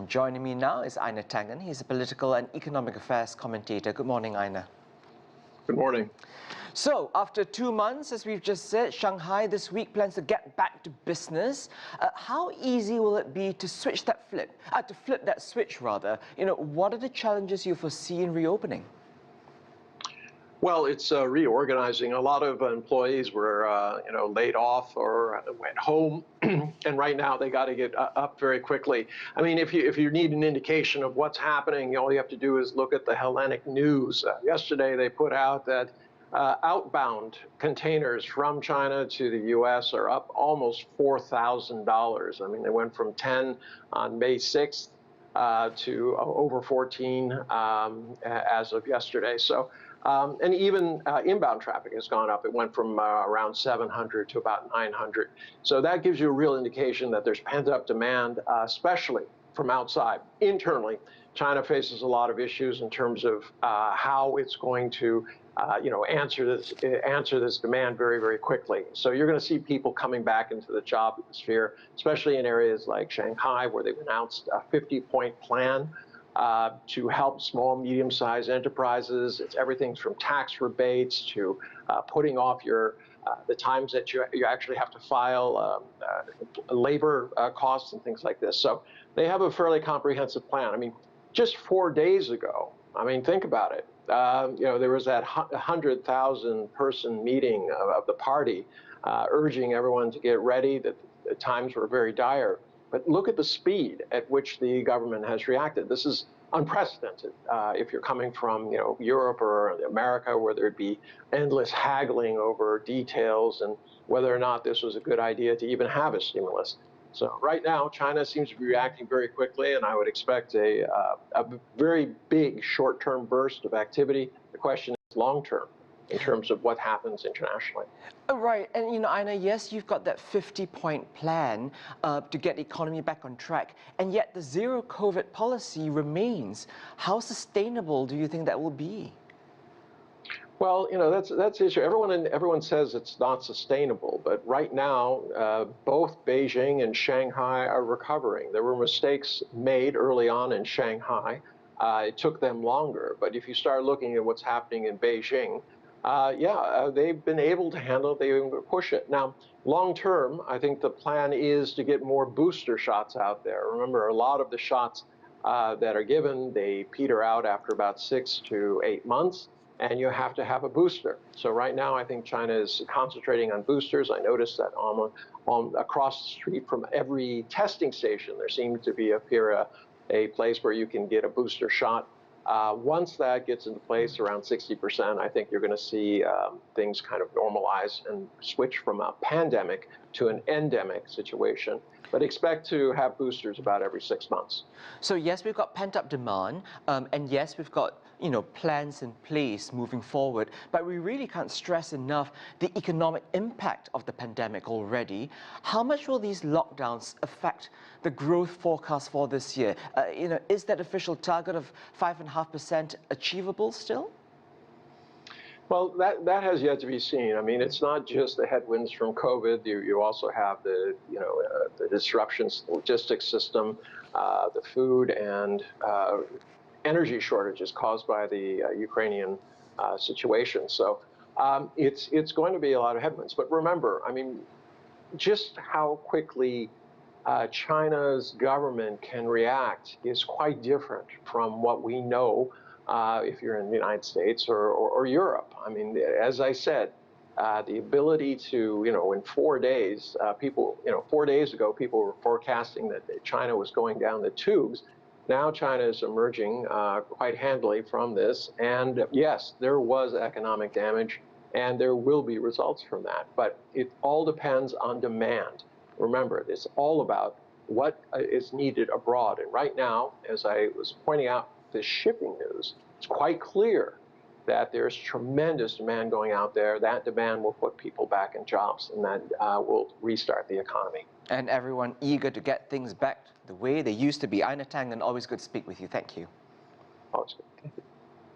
Joining me now is Einar Tangen. He's a political and economic affairs commentator. Good morning, Einar. Good morning. So, after 2 months, as we've just said, Shanghai this week plans to get back to business. How easy will it be to flip that switch rather? What are the challenges you foresee in reopening? Well, it's reorganizing. A lot of employees were, laid off or went home, and right now they got to get up very quickly. I mean, if you need an indication of what's happening, all you have to do is look at the Hellenic news. Yesterday, they put out that outbound containers from China to the U.S. are up almost $4,000. I mean, they went from 10 on May 6th to over 14 as of yesterday. So. And even inbound traffic has gone up. It went from around 700 to about 900. So that gives you a real indication that there's pent-up demand, especially from outside. Internally, China faces a lot of issues in terms of how it's going to, answer this demand very, very quickly. So you're going to see people coming back into the job sphere, especially in areas like Shanghai, where they've announced a 50-point plan to help small, medium-sized enterprises. It's everything from tax rebates to putting off the times that you actually have to file labor costs and things like this. So they have a fairly comprehensive plan. I mean, just 4 days ago, I mean, think about it. There was that 100,000-person meeting of the party urging everyone to get ready, that the times were very dire. But look at the speed at which the government has reacted. This is unprecedented. If you're coming from, Europe or America, where there'd be endless haggling over details and whether or not this was a good idea to even have a stimulus. So right now, China seems to be reacting very quickly, and I would expect a very big short-term burst of activity. The question is long-term, in terms of what happens internationally. Right, and Einar, yes, you've got that 50-point plan to get the economy back on track, and yet the zero-COVID policy remains. How sustainable do you think that will be? Well, that's the issue. Everyone says it's not sustainable, but right now, both Beijing and Shanghai are recovering. There were mistakes made early on in Shanghai. It took them longer, but if you start looking at what's happening in Beijing, they've been able to handle it. They push it. Now, long term, I think the plan is to get more booster shots out there. Remember, a lot of the shots that are given, they peter out after about 6 to 8 months, and you have to have a booster. So right now, I think China is concentrating on boosters. I noticed that across the street from every testing station, there seems to be a place where you can get a booster shot. Once that gets into place, around 60%, I think you're going to see things kind of normalize and switch from a pandemic to an endemic situation. But expect to have boosters about every 6 months. So yes, we've got pent-up demand, and yes, we've got plans in place moving forward, but we really can't stress enough the economic impact of the pandemic already. How much will these lockdowns affect the growth forecast for this year? Is that official target of 5.5% achievable still? Well, that has yet to be seen. I mean, it's not just the headwinds from COVID. You also have the disruptions, the logistics system, the food and energy shortages caused by the Ukrainian situation. So it's going to be a lot of headwinds. But remember, I mean, just how quickly China's government can react is quite different from what we know if you're in the United States or Europe. I mean, as I said, the ability to, in 4 days, 4 days ago, people were forecasting that China was going down the tubes. Now China is emerging quite handily from this. And yes, there was economic damage, and there will be results from that. But it all depends on demand. Remember, it's all about what is needed abroad. And right now, as I was pointing out, the shipping news, it's quite clear that there's tremendous demand going out there. That demand will put people back in jobs, and that will restart the economy. And everyone eager to get things back the way they used to be. Einar Tangen, always good to speak with you. Thank you. Always good. Thank you.